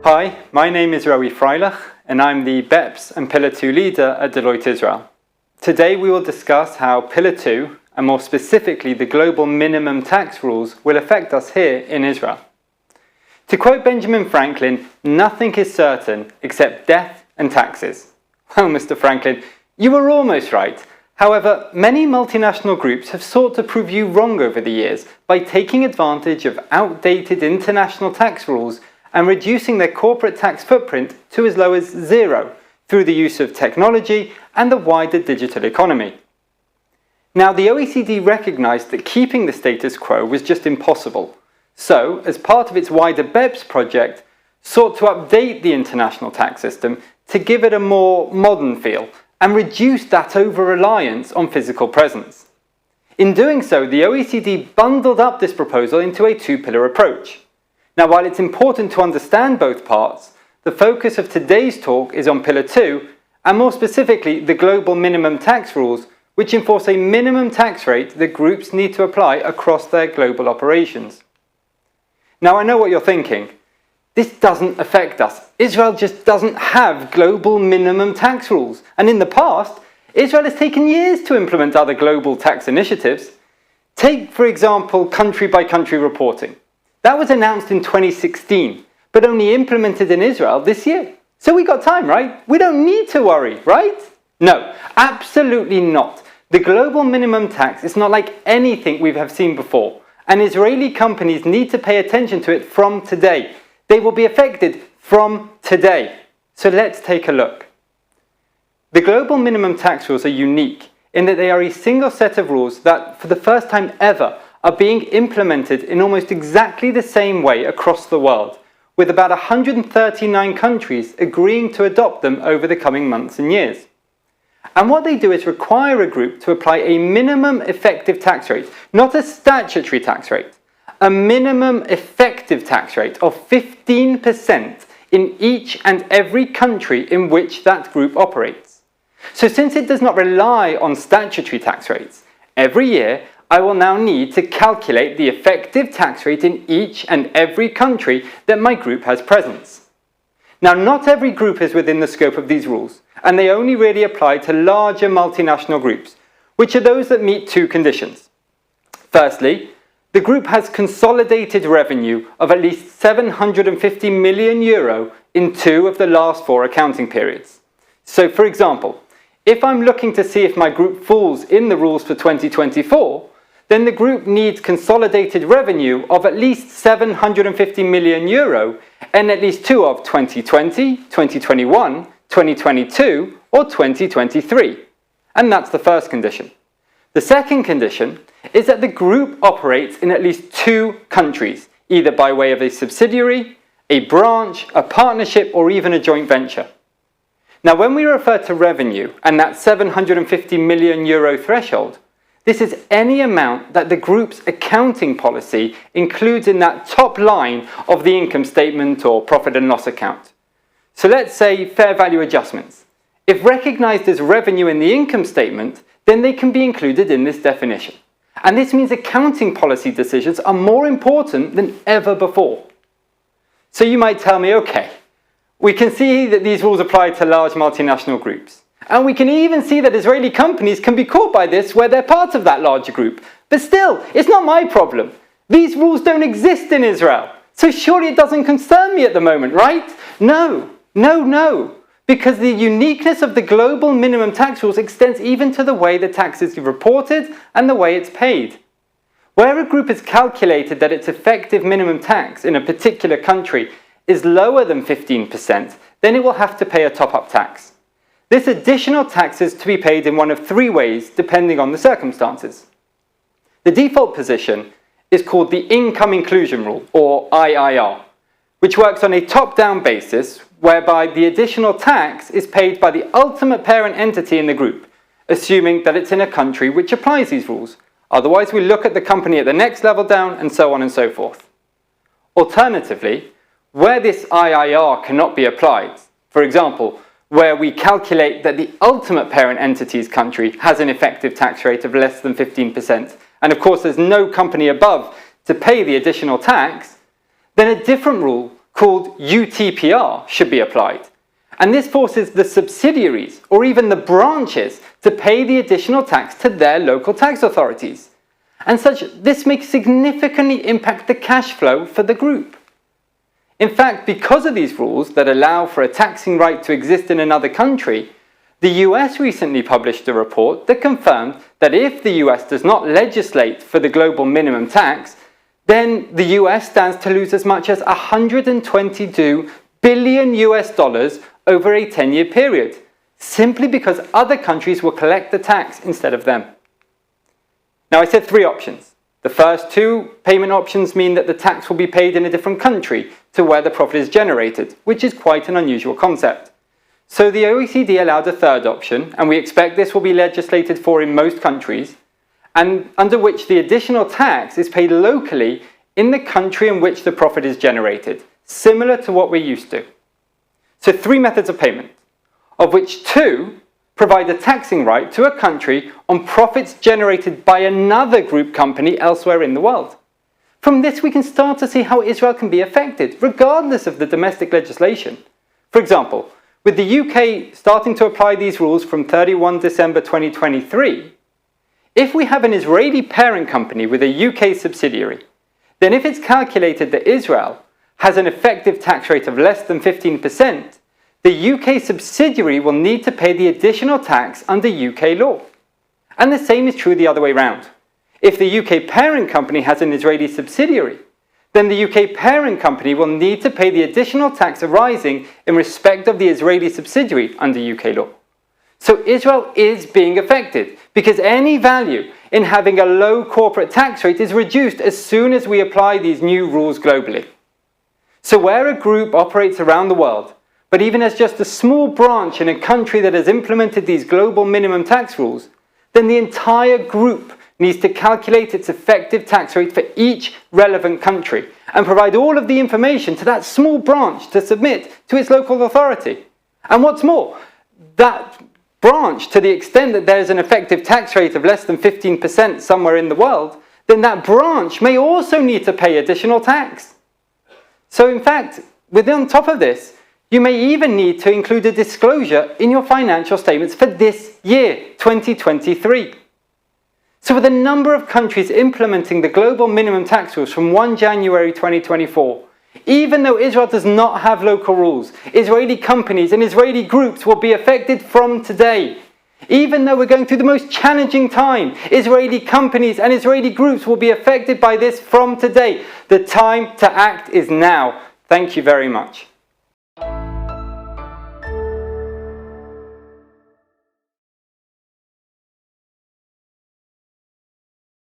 Hi, my name is Rowie Freilich and I'm the BEPS and Pillar 2 leader at Deloitte Israel. Today we will discuss how Pillar 2, and more specifically the global minimum tax rules, will affect us here in Israel. To quote Benjamin Franklin, nothing is certain except death and taxes. Well, Mr. Franklin, you were almost right. However, many multinational groups have sought to prove you wrong over the years by taking advantage of outdated international tax rules and reducing their corporate tax footprint to as low as zero through the use of technology and the wider digital economy. Now, the OECD recognized that keeping the status quo was just impossible. So, as part of its wider BEPS project, sought to update the international tax system to give it a more modern feel and reduce that over-reliance on physical presence. In doing so, the OECD bundled up this proposal into a two-pillar approach. Now, while it's important to understand both parts, the focus of today's talk is on Pillar 2, and more specifically, the global minimum tax rules, which enforce a minimum tax rate that groups need to apply across their global operations. Now, I know what you're thinking. This doesn't affect us. Israel just doesn't have global minimum tax rules. And in the past, Israel has taken years to implement other global tax initiatives. Take, for example, country-by-country reporting. That was announced in 2016, but only implemented in Israel this year. So we got time, right? We don't need to worry, right? No, absolutely not. The global minimum tax is not like anything we have seen before, and Israeli companies need to pay attention to it from today. They will be affected from today. So let's take a look. The global minimum tax rules are unique in that they are a single set of rules that, for the first time ever, are being implemented in almost exactly the same way across the world, with about 139 countries agreeing to adopt them over the coming months and years. And what they do is require a group to apply a minimum effective tax rate, not a statutory tax rate, a minimum effective tax rate of 15% in each and every country in which that group operates. So since it does not rely on statutory tax rates, every year I will now need to calculate the effective tax rate in each and every country that my group has presence. Now, not every group is within the scope of these rules, and they only really apply to larger multinational groups, which are those that meet two conditions. Firstly, the group has consolidated revenue of at least 750 million euro in 2 of the last 4 accounting periods. So, for example, if I'm looking to see if my group falls in the rules for 2024, then the group needs consolidated revenue of at least 750 million euro and at least 2 of 2020, 2021, 2022 or 2023. And that's the first condition. The second condition is that the group operates in at least 2 countries, either by way of a subsidiary, a branch, a partnership, or even a joint venture. Now, when we refer to revenue and that 750 million euro threshold, this is any amount that the group's accounting policy includes in that top line of the income statement or profit and loss account. So let's say fair value adjustments. If recognized as revenue in the income statement, then they can be included in this definition. And this means accounting policy decisions are more important than ever before. So you might tell me, okay, we can see that these rules apply to large multinational groups. And we can even see that Israeli companies can be caught by this where they're part of that larger group. But still, it's not my problem. These rules don't exist in Israel. So surely it doesn't concern me at the moment, right? No. Because the uniqueness of the global minimum tax rules extends even to the way the tax is reported and the way it's paid. Where a group has calculated that its effective minimum tax in a particular country is lower than 15%, then it will have to pay a top-up tax. This additional tax is to be paid in one of 3 ways, depending on the circumstances. The default position is called the Income Inclusion Rule, or IIR, which works on a top-down basis, whereby the additional tax is paid by the ultimate parent entity in the group, assuming that it's in a country which applies these rules. Otherwise, we look at the company at the next level down, and so on and so forth. Alternatively, where this IIR cannot be applied, for example, where we calculate that the ultimate parent entity's country has an effective tax rate of less than 15%, and of course there's no company above to pay the additional tax, then a different rule called UTPR should be applied. And this forces the subsidiaries, or even the branches, to pay the additional tax to their local tax authorities. And this may significantly impact the cash flow for the group. In fact, because of these rules that allow for a taxing right to exist in another country, the US recently published a report that confirmed that if the US does not legislate for the global minimum tax, then the US stands to lose as much as $122 billion over a 10-year period, simply because other countries will collect the tax instead of them. Now, I said 3 options. The first 2 payment options mean that the tax will be paid in a different country to where the profit is generated, which is quite an unusual concept. So the OECD allowed a third option, and we expect this will be legislated for in most countries, and under which the additional tax is paid locally in the country in which the profit is generated, similar to what we're used to. So 3 methods of payment, of which 2 provide a taxing right to a country on profits generated by another group company elsewhere in the world. From this, we can start to see how Israel can be affected, regardless of the domestic legislation. For example, with the UK starting to apply these rules from 31 December 2023, if we have an Israeli parent company with a UK subsidiary, then if it's calculated that Israel has an effective tax rate of less than 15%, the UK subsidiary will need to pay the additional tax under UK law. And the same is true the other way round. If the UK parent company has an Israeli subsidiary, then the UK parent company will need to pay the additional tax arising in respect of the Israeli subsidiary under UK law. So Israel is being affected because any value in having a low corporate tax rate is reduced as soon as we apply these new rules globally. So where a group operates around the world, but even as just a small branch in a country that has implemented these global minimum tax rules, then the entire group needs to calculate its effective tax rate for each relevant country and provide all of the information to that small branch to submit to its local authority. And what's more, that branch, to the extent that there is an effective tax rate of less than 15% somewhere in the world, then that branch may also need to pay additional tax. So in fact, on top of this, you may even need to include a disclosure in your financial statements for this year, 2023. So with a number of countries implementing the global minimum tax rules from 1 January 2024, even though Israel does not have local rules, Israeli companies and Israeli groups will be affected from today. Even though we're going through the most challenging time, Israeli companies and Israeli groups will be affected by this from today. The time to act is now. Thank you very much.